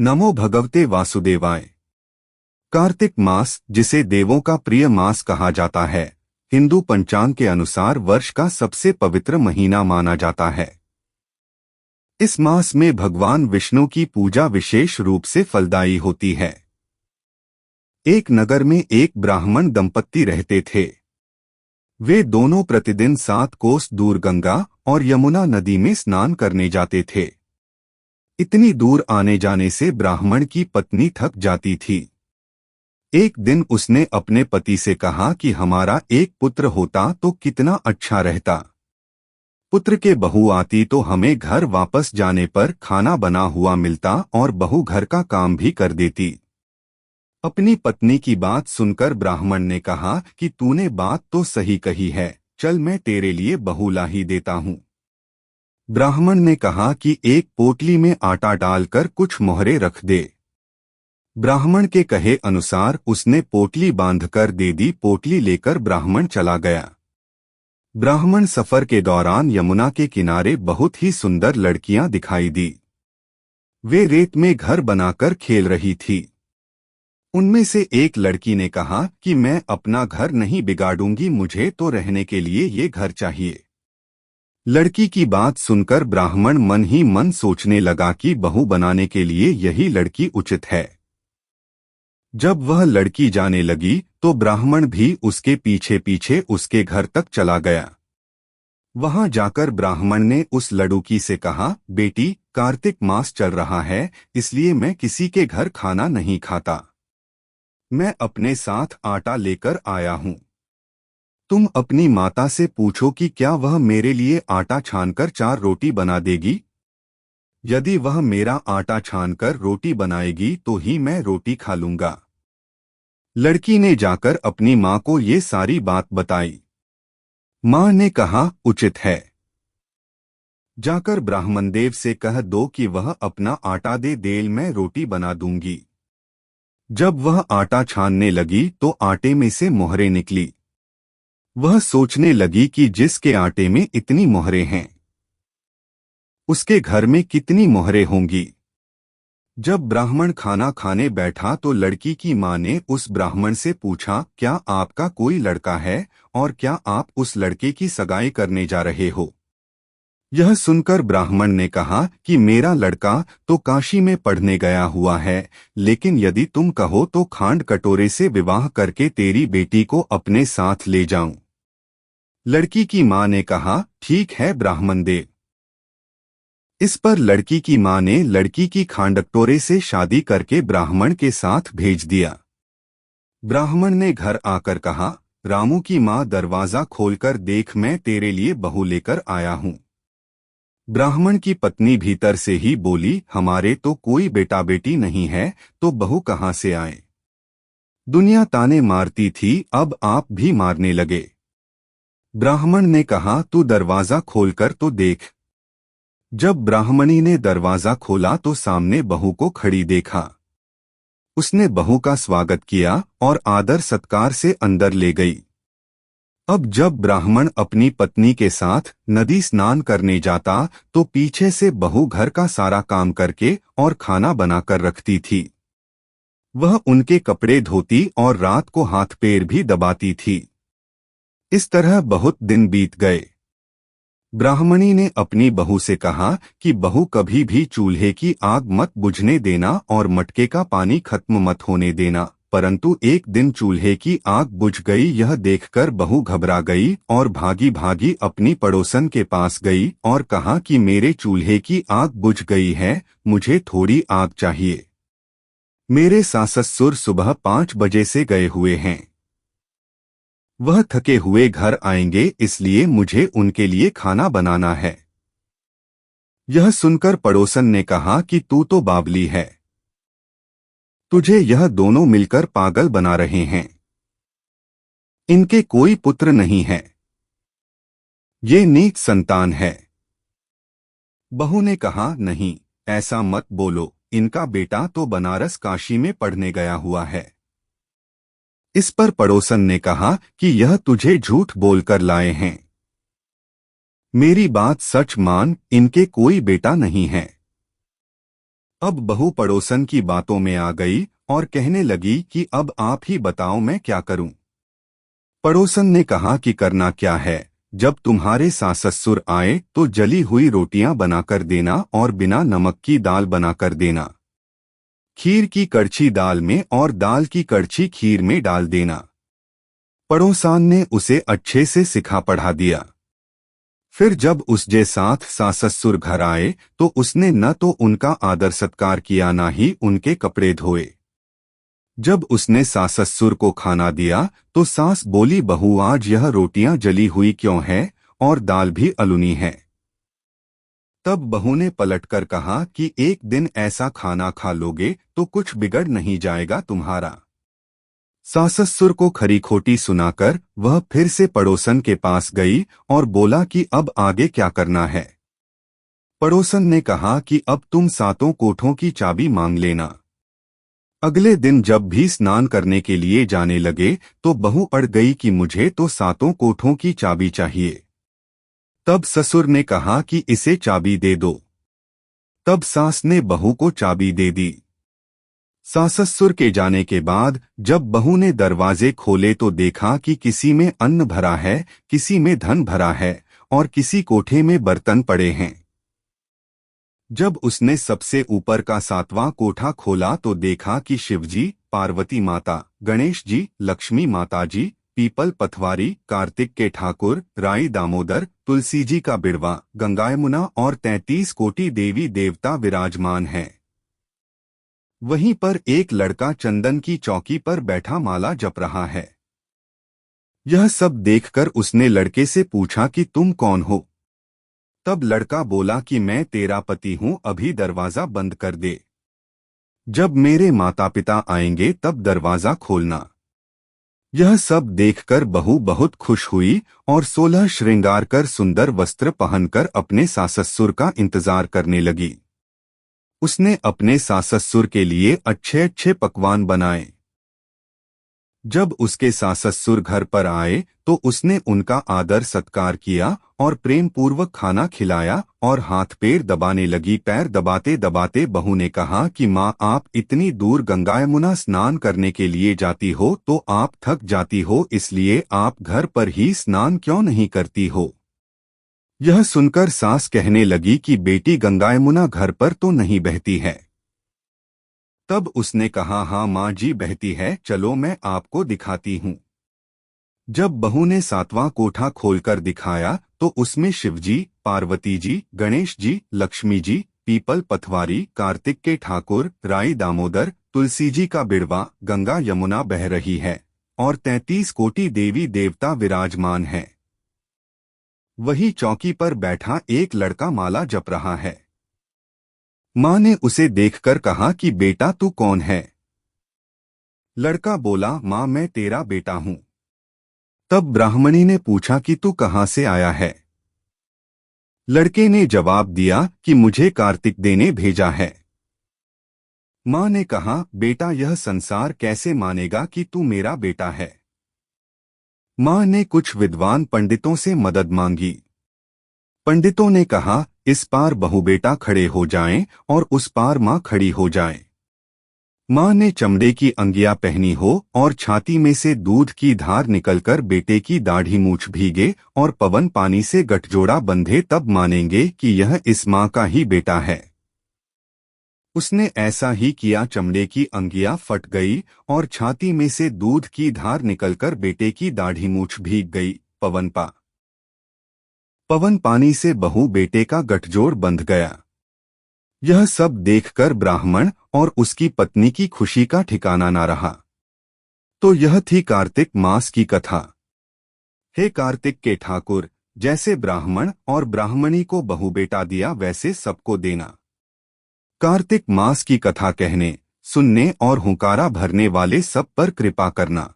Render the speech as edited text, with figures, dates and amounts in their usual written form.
नमो भगवते वासुदेवाय। कार्तिक मास, जिसे देवों का प्रिय मास कहा जाता है, हिंदू पंचांग के अनुसार वर्ष का सबसे पवित्र महीना माना जाता है। इस मास में भगवान विष्णु की पूजा विशेष रूप से फलदायी होती है। एक नगर में एक ब्राह्मण दंपत्ति रहते थे। वे दोनों प्रतिदिन 7 कोस दूर गंगा और यमुना नदी में स्नान करने जाते थे। इतनी दूर आने जाने से ब्राह्मण की पत्नी थक जाती थी। एक दिन उसने अपने पति से कहा कि हमारा एक पुत्र होता तो कितना अच्छा रहता। पुत्र के बहू आती तो हमें घर वापस जाने पर खाना बना हुआ मिलता और बहू घर का काम भी कर देती। अपनी पत्नी की बात सुनकर ब्राह्मण ने कहा कि तूने बात तो सही कही है, चल मैं तेरे लिए बहू ला ही देता हूँ। ब्राह्मण ने कहा कि एक पोटली में आटा डालकर कुछ मोहरे रख दे। ब्राह्मण के कहे अनुसार उसने पोटली बांधकर दे दी। पोटली लेकर ब्राह्मण चला गया। ब्राह्मण सफर के दौरान यमुना के किनारे बहुत ही सुंदर लड़कियां दिखाई दी। वे रेत में घर बनाकर खेल रही थी। उनमें से एक लड़की ने कहा कि मैं अपना घर नहीं बिगाड़ूंगी, मुझे तो रहने के लिए ये घर चाहिए। लड़की की बात सुनकर ब्राह्मण मन ही मन सोचने लगा कि बहू बनाने के लिए यही लड़की उचित है। जब वह लड़की जाने लगी तो ब्राह्मण भी उसके पीछे पीछे उसके घर तक चला गया। वहां जाकर ब्राह्मण ने उस लड़की से कहा, बेटी, कार्तिक मास चल रहा है, इसलिए मैं किसी के घर खाना नहीं खाता। मैं अपने साथ आटा लेकर आया हूँ। तुम अपनी माता से पूछो कि क्या वह मेरे लिए आटा छानकर 4 रोटी बना देगी। यदि वह मेरा आटा छानकर रोटी बनाएगी तो ही मैं रोटी खा लूंगा। लड़की ने जाकर अपनी माँ को ये सारी बात बताई। माँ ने कहा, उचित है। जाकर ब्राह्मणदेव से कह दो कि वह अपना आटा दे दे, मैं रोटी बना दूंगी। जब वह आटा छानने लगी तो आटे में से मोहरें निकली। वह सोचने लगी कि जिसके आटे में इतनी मोहरें हैं, उसके घर में कितनी मोहरें होंगी। जब ब्राह्मण खाना खाने बैठा तो लड़की की मां ने उस ब्राह्मण से पूछा, क्या आपका कोई लड़का है और क्या आप उस लड़के की सगाई करने जा रहे हो। यह सुनकर ब्राह्मण ने कहा कि मेरा लड़का तो काशी में पढ़ने गया हुआ है, लेकिन यदि तुम कहो तो खांड कटोरे से विवाह करके तेरी बेटी को अपने साथ ले जाऊं। लड़की की मां ने कहा, ठीक है ब्राह्मण देव। इस पर लड़की की मां ने लड़की की खांडकटोरे से शादी करके ब्राह्मण के साथ भेज दिया। ब्राह्मण ने घर आकर कहा, रामू की मां, दरवाजा खोलकर देख, मैं तेरे लिए बहू लेकर आया हूं। ब्राह्मण की पत्नी भीतर से ही बोली, हमारे तो कोई बेटा बेटी नहीं है, तो बहू कहां से आए। दुनिया ताने मारती थी, अब आप भी मारने लगे। ब्राह्मण ने कहा, तू दरवाजा खोलकर तो देख। जब ब्राह्मणी ने दरवाजा खोला तो सामने बहू को खड़ी देखा। उसने बहू का स्वागत किया और आदर सत्कार से अंदर ले गई। अब जब ब्राह्मण अपनी पत्नी के साथ नदी स्नान करने जाता तो पीछे से बहू घर का सारा काम करके और खाना बनाकर रखती थी। वह उनके कपड़े धोती और रात को हाथ पैर भी दबाती थी। इस तरह बहुत दिन बीत गए। ब्राह्मणी ने अपनी बहू से कहा कि बहू, कभी भी चूल्हे की आग मत बुझने देना और मटके का पानी खत्म मत होने देना। परंतु एक दिन चूल्हे की आग बुझ गई। यह देखकर बहू घबरा गई और भागी भागी अपनी पड़ोसन के पास गई और कहा कि मेरे चूल्हे की आग बुझ गई है, मुझे थोड़ी आग चाहिए। मेरे सास-ससुर सुबह 5 बजे से गए हुए हैं। वह थके हुए घर आएंगे, इसलिए मुझे उनके लिए खाना बनाना है। यह सुनकर पड़ोसन ने कहा कि तू तो बावली है, तुझे यह दोनों मिलकर पागल बना रहे हैं। इनके कोई पुत्र नहीं है, ये नीच संतान है। बहू ने कहा, नहीं, ऐसा मत बोलो, इनका बेटा तो बनारस काशी में पढ़ने गया हुआ है। इस पर पड़ोसन ने कहा कि यह तुझे झूठ बोलकर लाए हैं। मेरी बात सच मान, इनके कोई बेटा नहीं है। अब बहू पड़ोसन की बातों में आ गई और कहने लगी कि अब आप ही बताओ मैं क्या करूं। पड़ोसन ने कहा कि करना क्या है, जब तुम्हारे सास ससुर आए तो जली हुई रोटियां बनाकर देना और बिना नमक की दाल बनाकर देना। खीर की कड़छी दाल में और दाल की कड़छी खीर में डाल देना। पड़ोसान ने उसे अच्छे से सिखा पढ़ा दिया। फिर जब उसके साथ सास ससुर घर आए तो उसने न तो उनका आदर सत्कार किया न ही उनके कपड़े धोए। जब उसने सास ससुर को खाना दिया तो सास बोली, बहू आज यह रोटियां जली हुई क्यों है और दाल भी अलुनी है। तब बहू ने पलटकर कहा कि एक दिन ऐसा खाना खा लोगे तो कुछ बिगड़ नहीं जाएगा तुम्हारा। सास ससुर को खरी खोटी सुनाकर वह फिर से पड़ोसन के पास गई और बोला कि अब आगे क्या करना है। पड़ोसन ने कहा कि अब तुम सातों कोठों की चाबी मांग लेना। अगले दिन जब भी स्नान करने के लिए जाने लगे तो बहू अड़ गई कि मुझे तो सातों कोठों की चाबी चाहिए। तब ससुर ने कहा कि इसे चाबी दे दो। तब सास ने बहू को चाबी दे दी। सास ससुर के जाने के बाद जब बहू ने दरवाजे खोले तो देखा कि किसी में अन्न भरा है, किसी में धन भरा है और किसी कोठे में बर्तन पड़े हैं। जब उसने सबसे ऊपर का सातवां कोठा खोला तो देखा कि शिवजी, पार्वती माता, गणेश जी, लक्ष्मी माता जी, पीपल पथवारी, कार्तिक के ठाकुर, राई दामोदर, तुलसी जी का बिड़वा, गंगा यमुना और 33 कोटि देवी देवता विराजमान हैं। वहीं पर एक लड़का चंदन की चौकी पर बैठा माला जप रहा है। यह सब देखकर उसने लड़के से पूछा कि तुम कौन हो। तब लड़का बोला कि मैं तेरा पति हूं, अभी दरवाजा बंद कर दे। जब मेरे माता पिता आएंगे तब दरवाजा खोलना। यह सब देखकर बहू बहुत खुश हुई और 16 श्रृंगार कर सुंदर वस्त्र पहनकर अपने सास ससुर का इंतजार करने लगी। उसने अपने सास ससुर के लिए अच्छे अच्छे पकवान बनाए। जब उसके सास ससुर घर पर आए तो उसने उनका आदर सत्कार किया और प्रेम पूर्वक खाना खिलाया और हाथ पैर दबाने लगी। पैर दबाते दबाते बहू ने कहा कि माँ, आप इतनी दूर गंगा यमुना स्नान करने के लिए जाती हो तो आप थक जाती हो, इसलिए आप घर पर ही स्नान क्यों नहीं करती हो। यह सुनकर सास कहने लगी कि बेटी, गंगा यमुना घर पर तो नहीं बहती है। तब उसने कहा, हाँ माँ जी बहती है, चलो मैं आपको दिखाती हूँ। जब बहू ने सातवां कोठा खोलकर दिखाया तो उसमें शिवजी, पार्वती जी, गणेश जी, लक्ष्मी जी, पीपल पथवारी, कार्तिक के ठाकुर, राई दामोदर, तुलसी जी का बिड़वा, गंगा यमुना बह रही है और 33 कोटि देवी देवता विराजमान हैं। वही चौकी पर बैठा एक लड़का माला जप रहा है। माँ ने उसे देखकर कहा कि बेटा तू कौन है। लड़का बोला, माँ मैं तेरा बेटा हूँ। तब ब्राह्मणी ने पूछा कि तू कहाँ से आया है। लड़के ने जवाब दिया कि मुझे कार्तिक ने भेजा है। माँ ने कहा, बेटा यह संसार कैसे मानेगा कि तू मेरा बेटा है। माँ ने कुछ विद्वान पंडितों से मदद मांगी। पंडितों ने कहा, इस पार बहू बेटा खड़े हो जाएं और उस पार माँ खड़ी हो जाए। माँ ने चमड़े की अंगिया पहनी हो और छाती में से दूध की धार निकलकर बेटे की दाढ़ी मूछ भीगे और पवन पानी से गठजोड़ा बंधे, तब मानेंगे कि यह इस माँ का ही बेटा है। उसने ऐसा ही किया। चमड़े की अंगिया फट गई और छाती में से दूध की धार निकलकर बेटे की दाढ़ी मूछ भीग गई। पवन पानी से बहू बेटे का गठजोड़ बंध गया। यह सब देखकर ब्राह्मण और उसकी पत्नी की खुशी का ठिकाना न रहा। तो यह थी कार्तिक मास की कथा। हे कार्तिक के ठाकुर, जैसे ब्राह्मण और ब्राह्मणी को बहू बेटा दिया वैसे सबको देना। कार्तिक मास की कथा कहने, सुनने और हुंकारा भरने वाले सब पर कृपा करना।